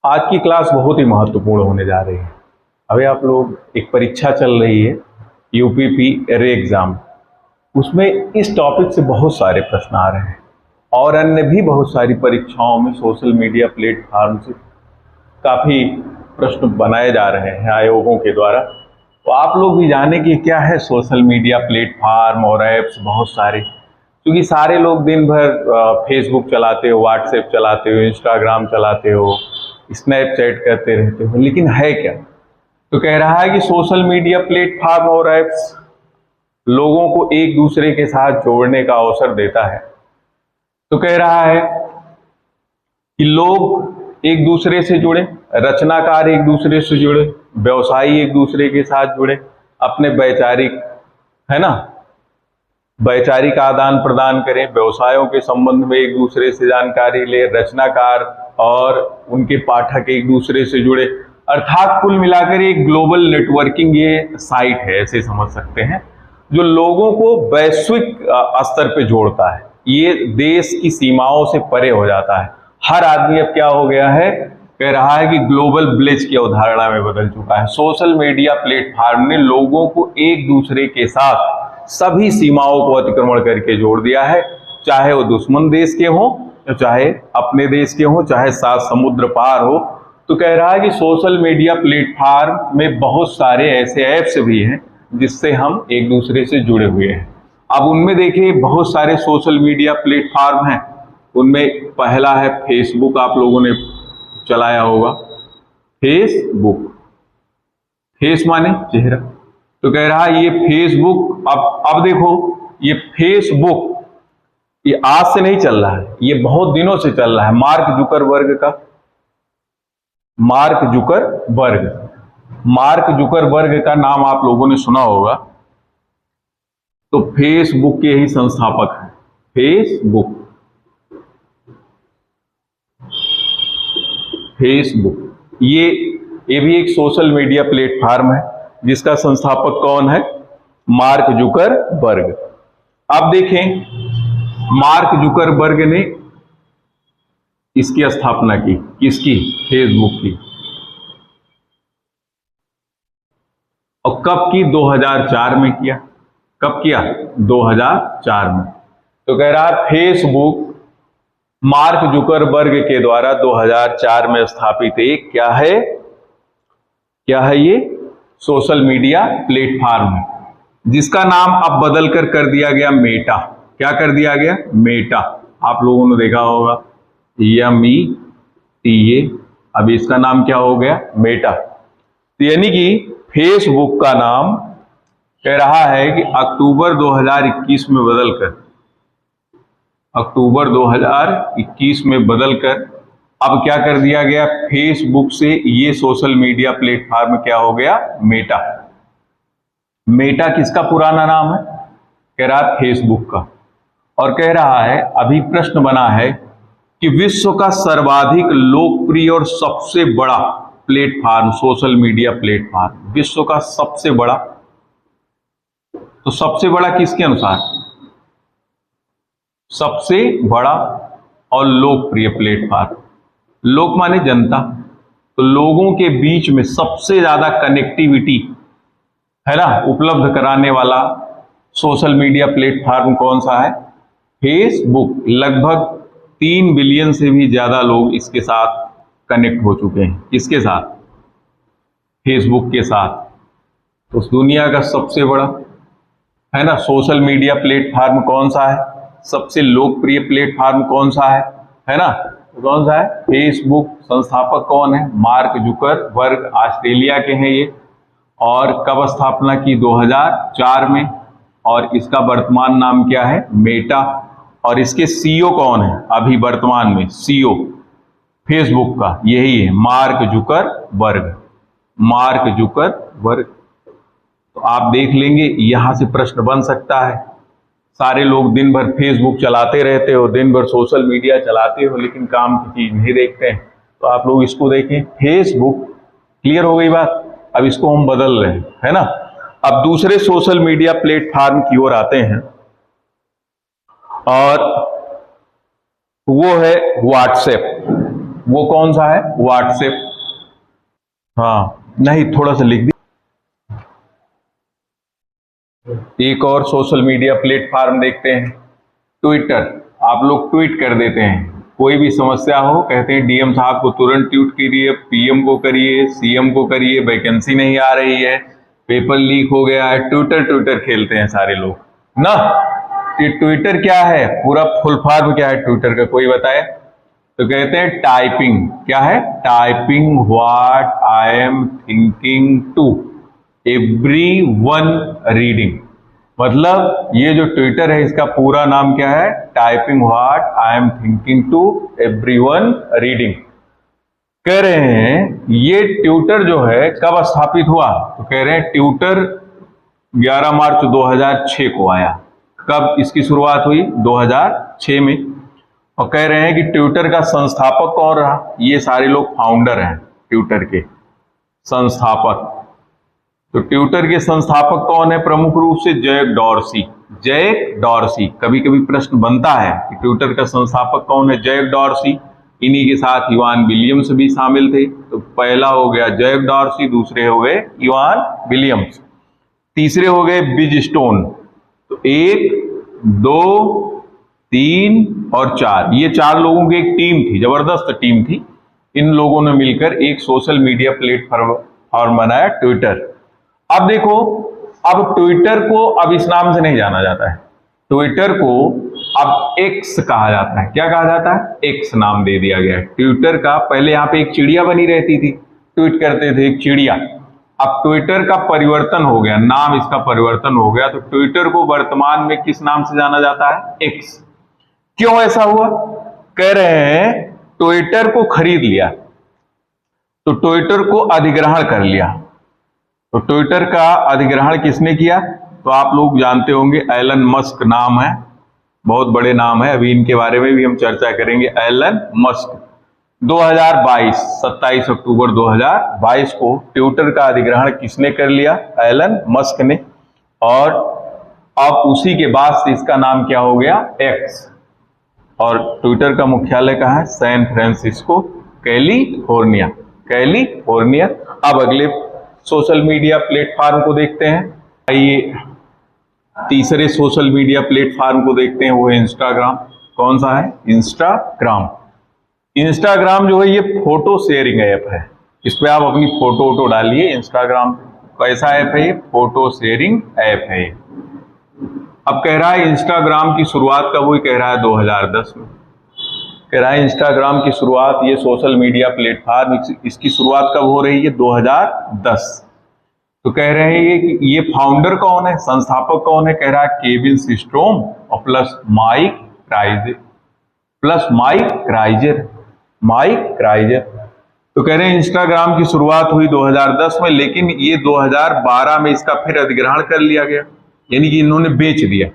आज की क्लास बहुत ही महत्वपूर्ण होने जा रही है। अभी आप लोग एक परीक्षा चल रही है यूपीपी रे एग्जाम, उसमें इस टॉपिक से बहुत सारे प्रश्न आ रहे हैं और अन्य भी बहुत सारी परीक्षाओं में सोशल मीडिया प्लेटफॉर्म से काफ़ी प्रश्न बनाए जा रहे हैं आयोगों के द्वारा। तो आप लोग भी जाने कि क्या है सोशल मीडिया प्लेटफॉर्म और ऐप्स बहुत सारे, क्योंकि सारे लोग दिन भर फेसबुक चलाते हो, व्हाट्सएप चलाते हो, इंस्टाग्राम चलाते हो, स्नैपचैट करते रहते हो, लेकिन है क्या? तो कह रहा है कि सोशल मीडिया प्लेटफॉर्म और ऐप्स लोगों को एक दूसरे के साथ जोड़ने का अवसर देता है। तो कह रहा है कि लोग एक दूसरे से जुड़े, रचनाकार एक दूसरे से जुड़े, व्यवसायी एक दूसरे के साथ जुड़े, अपने वैचारिक है ना वैचारिक आदान प्रदान करें, व्यवसायों के संबंध में एक दूसरे से जानकारी ले, रचनाकार और उनके पाठक एक दूसरे से जुड़े, अर्थात कुल मिलाकर एक ग्लोबल नेटवर्किंग ये साइट है, ऐसे समझ सकते हैं, जो लोगों को वैश्विक स्तर पे जोड़ता है। ये देश की सीमाओं से परे हो जाता है। हर आदमी अब क्या हो गया है, कह रहा है कि ग्लोबल विलेज की अवधारणा में बदल चुका है। सोशल मीडिया प्लेटफॉर्म ने लोगों को एक दूसरे के साथ सभी सीमाओं को अतिक्रमण करके जोड़ दिया है, चाहे वो दुश्मन देश के हों, चाहे अपने देश के हों, चाहे सात समुद्र पार हो। तो कह रहा है कि सोशल मीडिया प्लेटफॉर्म में बहुत सारे ऐसे ऐप्स भी हैं जिससे हम एक दूसरे से जुड़े हुए हैं। अब उनमें देखिए बहुत सारे सोशल मीडिया प्लेटफॉर्म हैं। उनमें पहला है फेसबुक, आप लोगों ने चलाया होगा। फेसबुक, फेस माने चेहरा। तो कह रहा है ये फेसबुक, अब देखो ये फेसबुक ये आज से नहीं चल रहा है, ये बहुत दिनों से चल रहा है। मार्क जुकरबर्ग का नाम आप लोगों ने सुना होगा। तो फेसबुक के ही संस्थापक हैं। फेसबुक ये भी एक सोशल मीडिया प्लेटफॉर्म है जिसका संस्थापक कौन है? Mark Zuckerberg. अब देखें मार्क जुकरबर्ग ने इसकी स्थापना की, किसकी? फेसबुक की। और कब की? 2004 में किया। कब किया? 2004 में। तो कह रहा है फेसबुक मार्क जुकरबर्ग के द्वारा 2004 में स्थापित एक क्या है ये सोशल मीडिया प्लेटफॉर्म है, जिसका नाम अब बदल कर दिया गया मेटा। क्या कर दिया गया? मेटा। आप लोगों ने देखा होगा META, अब इसका नाम क्या हो गया? मेटा। तो यानी कि फेसबुक का नाम कह रहा है कि अक्टूबर 2021 में बदलकर अब क्या कर दिया गया? फेसबुक से ये सोशल मीडिया प्लेटफॉर्म क्या हो गया? मेटा। मेटा किसका पुराना नाम है? कह रहा है फेसबुक का। और कह रहा है अभी प्रश्न बना है कि विश्व का सर्वाधिक लोकप्रिय और सबसे बड़ा प्लेटफॉर्म, सोशल मीडिया प्लेटफॉर्म, विश्व का सबसे बड़ा। तो सबसे बड़ा किसके अनुसार? सबसे बड़ा और लोकप्रिय प्लेटफॉर्म। लोक माने जनता, तो लोगों के बीच में सबसे ज्यादा कनेक्टिविटी है ना उपलब्ध कराने वाला सोशल मीडिया प्लेटफॉर्म कौन सा है? फेसबुक। लगभग 3 बिलियन से भी ज्यादा लोग इसके साथ कनेक्ट हो चुके हैं। किसके साथ? फेसबुक के साथ। तो उस दुनिया का सबसे बड़ा है ना सोशल मीडिया प्लेटफॉर्म कौन सा है? सबसे लोकप्रिय प्लेटफॉर्म कौन सा है ना? तो कौन सा है? फेसबुक। संस्थापक कौन है? मार्क जुकरबर्ग, ऑस्ट्रेलिया के हैं ये। और कब स्थापना की? 2004 में। और इसका वर्तमान नाम क्या है? मेटा। और इसके CEO कौन है अभी वर्तमान में? CEO फेसबुक का यही है, मार्क जुकरबर्ग। तो आप देख लेंगे यहां से प्रश्न बन सकता है। सारे लोग दिन भर फेसबुक चलाते रहते हो, दिन भर सोशल मीडिया चलाते हो, लेकिन काम की चीज नहीं देखते हैं। तो आप लोग इसको देखें, फेसबुक। क्लियर हो गई बात? अब इसको हम बदल रहे हैं, है ना। अब दूसरे सोशल मीडिया प्लेटफॉर्म की ओर आते हैं और वो है व्हाट्सएप। वो कौन सा है? व्हाट्सएप। हाँ नहीं, थोड़ा सा लिख दी। एक और सोशल मीडिया प्लेटफॉर्म देखते हैं, ट्विटर। आप लोग ट्वीट कर देते हैं, कोई भी समस्या हो कहते हैं डीएम साहब को तुरंत ट्वीट करिए, पीएम को करिए, सीएम को करिए, वैकेंसी नहीं आ रही है, पेपर लीक हो गया है, ट्विटर खेलते हैं सारे लोग ना। ये ट्विटर क्या है, पूरा फुल फॉर्म क्या है ट्विटर का, कोई बताए? तो कहते हैं टाइपिंग। क्या है? Typing what I am thinking to everyone reading. मतलब ये जो ट्विटर है इसका पूरा नाम क्या है? Typing what I am thinking to everyone reading. कह रहे हैं ये ट्विटर जो है कब स्थापित हुआ? तो कह रहे हैं ट्विटर 11 मार्च 2006 को आया। कब इसकी शुरुआत हुई? 2006 में। और कह रहे हैं कि ट्विटर का संस्थापक कौन रहा? ये सारे लोग फाउंडर हैं ट्विटर के, संस्थापक। तो ट्विटर के संस्थापक कौन है? प्रमुख रूप से जैक डॉर्सी। जैक डॉर्सी, कभी कभी प्रश्न बनता है कि ट्विटर का संस्थापक कौन है? Jack Dorsey. इन्हीं के साथ इवान विलियम्स भी शामिल थे। तो पहला हो गया जैक डॉर्सी, दूसरे हो गए इवान विलियम्स, तीसरे हो गए बिज स्टोन। तो 1, 2, 3 और 4, ये 4 लोगों की एक टीम थी, जबरदस्त टीम थी। इन लोगों ने मिलकर एक सोशल मीडिया प्लेटफॉर्म बनाया, ट्विटर। अब देखो, अब ट्विटर को अब इस नाम से नहीं जाना जाता है, ट्विटर को अब एक्स कहा जाता है। क्या कहा जाता है? एक्स नाम दे दिया गया है ट्विटर का। पहले यहाँ पे एक चिड़िया बनी रहती थी, ट्वीट करते थे एक चिड़िया। अब ट्विटर का परिवर्तन हो गया, नाम इसका परिवर्तन हो गया, तो ट्विटर को वर्तमान में किस नाम से जाना जाता है? एक्स। क्यों ऐसा हुआ? कह रहे हैं ट्विटर को खरीद लिया, तो ट्विटर को अधिग्रहण कर लिया। तो ट्विटर का अधिग्रहण किसने किया? तो आप लोग जानते होंगे, एलन मस्क नाम है, बहुत बड़े नाम है, अभी इनके बारे में भी हम चर्चा करेंगे। एलन मस्क 2022 27 अक्टूबर 2022 को ट्विटर का अधिग्रहण किसने कर लिया? एलन मस्क ने। और अब उसी के बाद से इसका नाम क्या हो गया? एक्स। और ट्विटर का मुख्यालय कहाँ है? San Francisco, California, California. अब अगले सोशल मीडिया प्लेटफॉर्म को देखते हैं। आइए तीसरे सोशल मीडिया प्लेटफॉर्म को देखते हैं, वो है इंस्टाग्राम। कौन सा है? इंस्टाग्राम। इंस्टाग्राम जो है ये फोटो शेयरिंग ऐप है, इस पे आप अपनी फोटो वोटो डालिए। इंस्टाग्राम कैसा ऐप है? ये फोटो शेयरिंग ऐप है। अब कह रहा है इंस्टाग्राम की शुरुआत कब हुई? कह रहा है 2010 में। कह रहा है इंस्टाग्राम की शुरुआत, ये सोशल मीडिया प्लेटफॉर्म, इसकी शुरुआत कब हो रही है? 2010। तो कह रहे हैं ये फाउंडर कौन है, संस्थापक कौन है? कह रहा है केविन सिस्ट्रोम और प्लस माइक क्राइजर। तो कह रहे हैं इंस्टाग्राम की शुरुआत हुई 2010 में, लेकिन ये 2012 में इसका फिर अधिग्रहण कर लिया गया, यानी कि इन्होंने बेच दिया।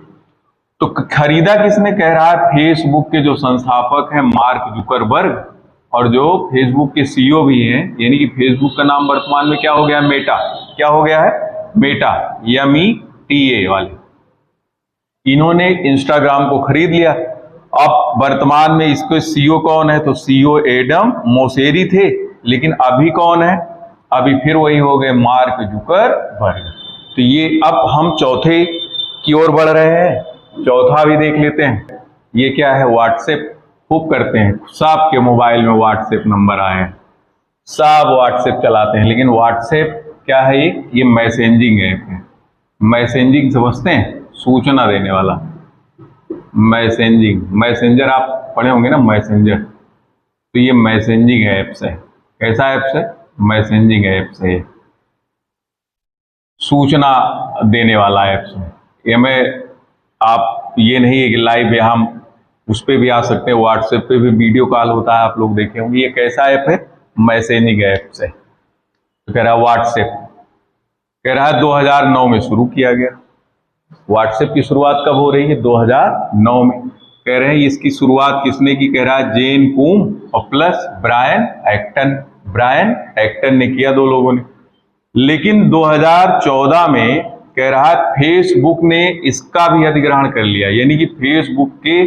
तो खरीदा किसने? कह रहा है फेसबुक के जो संस्थापक हैं मार्क जुकरबर्ग, और जो फेसबुक के सीईओ भी हैं, यानी कि फेसबुक का नाम वर्तमान में क्या हो गया? मेटा। क्या हो गया है? मेटा, META वाले। इन्होंने इंस्टाग्राम को खरीद लिया। अब वर्तमान में इसके सीईओ कौन है? तो सीईओ एडम मोसेरी थे, लेकिन अभी कौन है? अभी फिर वही हो गए, मार्क जुकरबर्ग। तो ये अब हम चौथे की ओर बढ़ रहे हैं, चौथा भी देख लेते हैं। ये क्या है? व्हाट्सएप। खूब करते हैं, सबके मोबाइल में व्हाट्सएप नंबर आए हैं, सब व्हाट्सएप चलाते हैं। लेकिन व्हाट्सएप क्या है? ये मैसेजिंग ऐप है। मैसेजिंग समझते हैं? सूचना देने वाला। मैसेंजर आप पढ़े होंगे ना, मैसेंजर। तो ये मैसेजिंग ऐप्स है। कैसा ऐप्स है? मैसेजिंग ऐप्स है, सूचना देने वाला ऐप्स है। ये में आप ये नहीं है कि लाइव हम उस पर भी आ सकते हैं, व्हाट्सएप पे भी वीडियो कॉल होता है, आप लोग देखे होंगे। ये कैसा ऐप है? मैसेजिंग ऐप है। तो कह रहा है व्हाट्सएप, कह रहा है 2009 में शुरू किया गया। व्हाट्सएप की शुरुआत कब हो रही है? 2009 में। कह रहे हैं इसकी शुरुआत किसने की? कह रहा है जेन कूम और प्लस ब्रायन एक्टन ने किया, 2 लोगों ने। लेकिन 2014 में कह रहा है फेसबुक ने इसका भी अधिग्रहण कर लिया, यानी कि फेसबुक के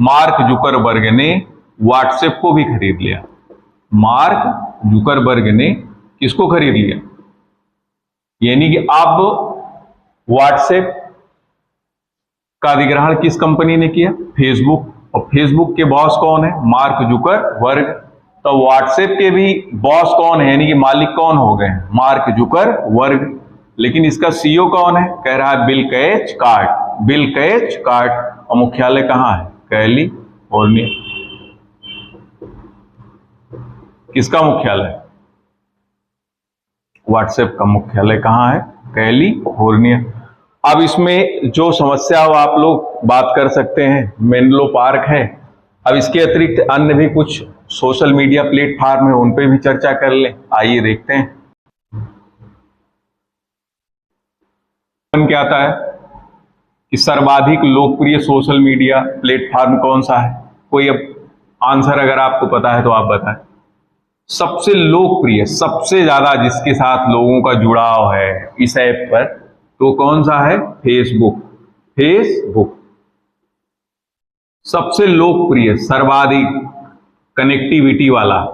मार्क जुकरबर्ग ने व्हाट्सएप को भी खरीद लिया। मार्क जुकरबर्ग ने किसको खरीद लिया? यानी कि अब व्हाट्सएप का अधिग्रहण किस कंपनी ने किया? फेसबुक। और फेसबुक के बॉस कौन है? Mark Zuckerberg. तो व्हाट्सएप के भी बॉस कौन है, यानी कि मालिक कौन हो गए? Mark Zuckerberg. लेकिन इसका सीईओ कौन है? कह रहा है बिल कैचकार्ट। बिल कैचकार्ट। और मुख्यालय कहां है? कैलिफोर्निया। किसका मुख्यालय? व्हाट्सएप का मुख्यालय कहां है? कैलिफोर्निया। अब इसमें जो समस्या आप लोग बात कर सकते हैं, मेनलो पार्क है। अब इसके अतिरिक्त अन्य भी कुछ सोशल मीडिया प्लेटफॉर्म है, उन पे भी चर्चा कर लें। आइए देखते हैं क्या आता है कि सर्वाधिक लोकप्रिय सोशल मीडिया प्लेटफॉर्म कौन सा है? कोई अब आंसर अगर आपको पता है तो आप बताएं। सबसे लोकप्रिय, सबसे ज्यादा जिसके साथ लोगों का जुड़ाव है इस ऐप पर, तो कौन सा है? फेसबुक। फेसबुक सबसे लोकप्रिय, सर्वाधिक कनेक्टिविटी वाला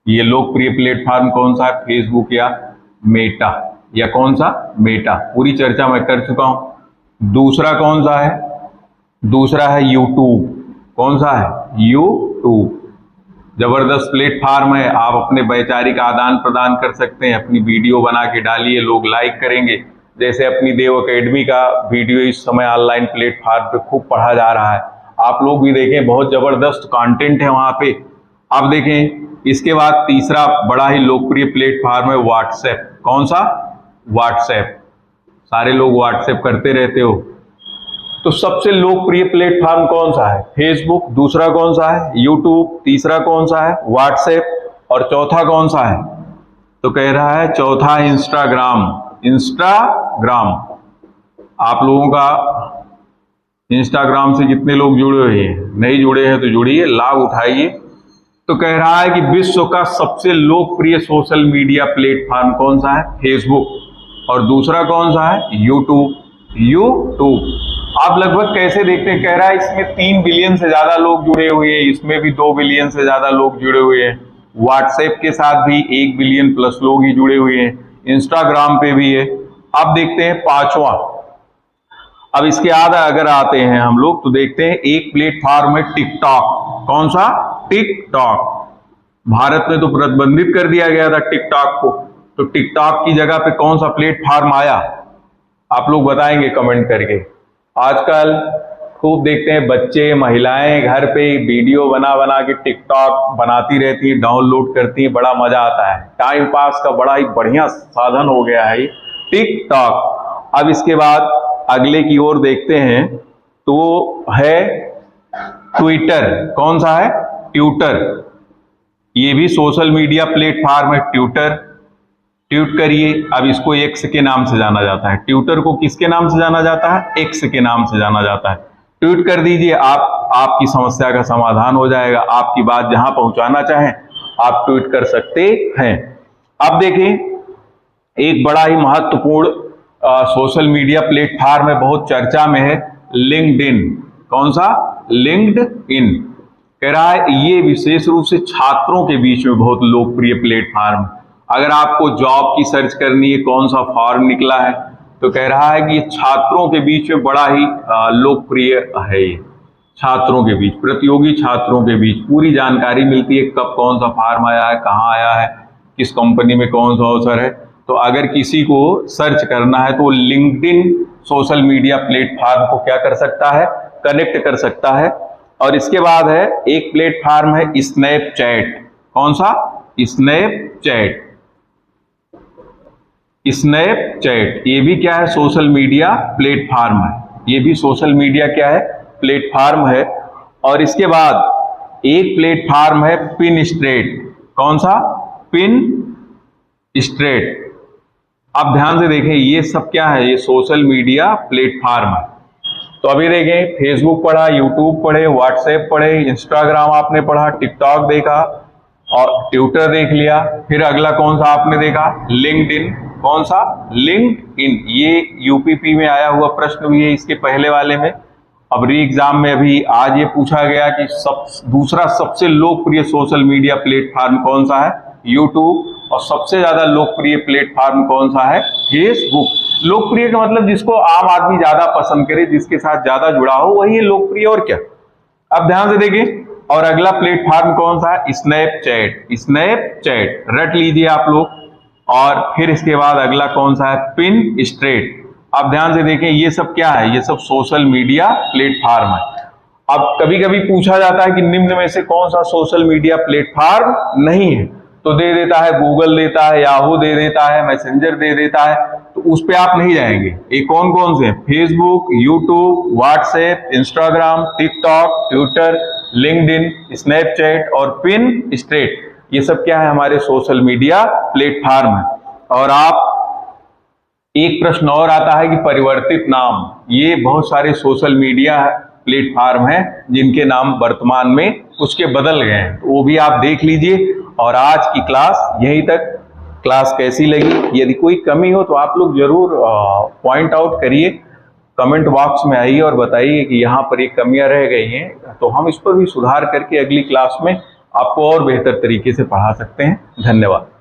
ये लोकप्रिय प्लेटफॉर्म कौन सा है? फेसबुक या मेटा, या कौन सा? मेटा। पूरी चर्चा मैं कर चुका हूं। दूसरा कौन सा है? दूसरा है यूट्यूब। कौन सा है? यूट्यूब। जबरदस्त प्लेटफॉर्म है, आप अपने वैचारिक आदान प्रदान कर सकते हैं, अपनी वीडियो बना के डालिए, लोग लाइक करेंगे। जैसे अपनी देव एकेडमी का वीडियो इस समय ऑनलाइन प्लेटफॉर्म पे खूब पढ़ा जा रहा है, आप लोग भी देखें, बहुत जबरदस्त कंटेंट है वहां पे। आप देखें, इसके बाद तीसरा बड़ा ही लोकप्रिय प्लेटफॉर्म है व्हाट्सएप। कौन सा? व्हाट्सएप। सारे लोग व्हाट्सएप करते रहते हो। तो सबसे लोकप्रिय प्लेटफॉर्म कौन सा है? फेसबुक। दूसरा कौन सा है? यूट्यूब। तीसरा कौन सा है? व्हाट्सएप। और चौथा कौन सा है? तो कह रहा है चौथा इंस्टाग्राम। इंस्टाग्राम। आप लोगों का इंस्टाग्राम से जितने लोग जुड़े हुए हैं, नहीं जुड़े हैं तो जुड़िए, लाभ उठाइए। तो कह रहा है कि विश्व का सबसे लोकप्रिय सोशल मीडिया प्लेटफॉर्म कौन सा है? फेसबुक। और दूसरा कौन सा है? यूट्यूब। यूट्यूब। आप लगभग कैसे देखते हैं? कह रहा है इसमें 3 बिलियन से ज्यादा लोग जुड़े हुए हैं, इसमें भी 2 बिलियन से ज्यादा लोग जुड़े हुए हैं, व्हाट्सएप के साथ भी 1 बिलियन प्लस लोग ही जुड़े हुए हैं, इंस्टाग्राम पे भी है। अब देखते हैं पांचवा। अब इसके आधा अगर आते हैं हम लोग तो देखते हैं एक प्लेटफॉर्म है टिकटॉक। कौन सा? टिकटॉक। भारत में तो प्रतिबंधित कर दिया गया था टिकटॉक को, तो टिकटॉक की जगह पे कौन सा प्लेटफॉर्म आया? आप लोग बताएंगे कमेंट करके। आजकल खूब देखते हैं बच्चे, महिलाएं घर पे वीडियो बना बना के टिकटॉक बनाती रहती हैं, डाउनलोड करती हैं, बड़ा मजा आता है। टाइम पास का बड़ा ही बढ़िया साधन हो गया है टिकटॉक। अब इसके बाद अगले की ओर देखते हैं तो है ट्विटर। कौन सा है? ट्विटर। ये भी सोशल मीडिया प्लेटफॉर्म है ट्विटर। ट्वीट करिए। अब इसको एक्स के नाम से जाना जाता है। ट्विटर को किसके नाम से जाना जाता है? एक्स के नाम से जाना जाता है। ट्वीट कर दीजिए, आपकी समस्या का समाधान हो जाएगा। आपकी बात जहां पहुंचाना चाहें आप ट्वीट कर सकते हैं। अब देखें, एक बड़ा ही महत्वपूर्ण सोशल मीडिया प्लेटफॉर्म है, बहुत चर्चा में है, लिंक्डइन। कौन सा? लिंक्डइन। कह रहा है ये विशेष रूप से छात्रों के बीच में बहुत लोकप्रिय प्लेटफॉर्म। अगर आपको जॉब की सर्च करनी है, कौन सा फॉर्म निकला है, तो कह रहा है कि ये छात्रों के बीच में बड़ा ही लोकप्रिय है। ये छात्रों के बीच, प्रतियोगी छात्रों के बीच पूरी जानकारी मिलती है, कब कौन सा फॉर्म आया है, कहाँ आया है, किस कंपनी में कौन सा अवसर है। तो अगर किसी को सर्च करना है तो लिंक्डइन सोशल मीडिया प्लेटफॉर्म को क्या कर सकता है? कनेक्ट कर सकता है। और इसके बाद है एक प्लेटफॉर्म है स्नैपचैट। कौन सा? स्नैपचैट। स्नैपचैट ये भी क्या है? सोशल मीडिया प्लेटफॉर्म है। ये भी सोशल मीडिया क्या है? प्लेटफॉर्म है। और इसके बाद एक प्लेटफॉर्म है पिनस्ट्रेट। कौन सा? पिनस्ट्रेट। आप ध्यान से देखें, ये सब क्या है? ये सोशल मीडिया प्लेटफॉर्म है। तो अभी देखें, फेसबुक पढ़ा, यूट्यूब पढ़े, व्हाट्सएप पढ़े, इंस्टाग्राम आपने पढ़ा, टिकटॉक देखा और ट्विटर देख लिया। फिर अगला कौन सा आपने देखा? लिंक्डइन। कौन सा? लिंक्डइन। ये यूपीपी में आया हुआ प्रश्न भी है इसके पहले वाले में। अब री एग्जाम में अभी आज ये पूछा गया कि दूसरा सबसे लोकप्रिय सोशल मीडिया प्लेटफॉर्म कौन सा है, यूट्यूब, और सबसे ज्यादा लोकप्रिय प्लेटफॉर्म कौन सा है, फेसबुक। लोकप्रिय का मतलब जिसको आम आदमी ज्यादा पसंद करे, जिसके साथ ज्यादा जुड़ा हो, वही है लोकप्रिय, और क्या। अब ध्यान से देखिए, और अगला प्लेटफॉर्म कौन सा है, स्नैपचैट। स्नैपचैट रट लीजिए आप लोग। और फिर इसके बाद अगला कौन सा है, पिनस्ट्रेट। अब ध्यान से देखें, ये सब क्या है, ये सब सोशल मीडिया प्लेटफॉर्म है। अब कभी कभी पूछा जाता है कि निम्न में से कौन सा सोशल मीडिया प्लेटफॉर्म नहीं है, तो दे देता है गूगल, देता है याहू, दे देता है मैसेंजर, दे देता है, तो उस पे आप नहीं जाएंगे। ये कौन कौन से, Facebook, YouTube, WhatsApp, Instagram, TikTok, Twitter, LinkedIn, Snapchat और पिनस्ट्रेट, ये सब क्या है, हमारे सोशल मीडिया प्लेटफॉर्म है। और आप एक प्रश्न और आता है कि परिवर्तित नाम, ये बहुत सारे सोशल मीडिया प्लेटफॉर्म हैं जिनके नाम वर्तमान में कुछ के बदल गए हैं, तो वो भी आप देख लीजिए। और आज की क्लास यहीं तक। क्लास कैसी लगी, यदि कोई कमी हो तो आप लोग जरूर पॉइंट आउट करिए, कमेंट बॉक्स में आइए और बताइए कि यहाँ पर ये कमियां रह गई हैं, तो हम इस पर भी सुधार करके अगली क्लास में आपको और बेहतर तरीके से पढ़ा सकते हैं। धन्यवाद।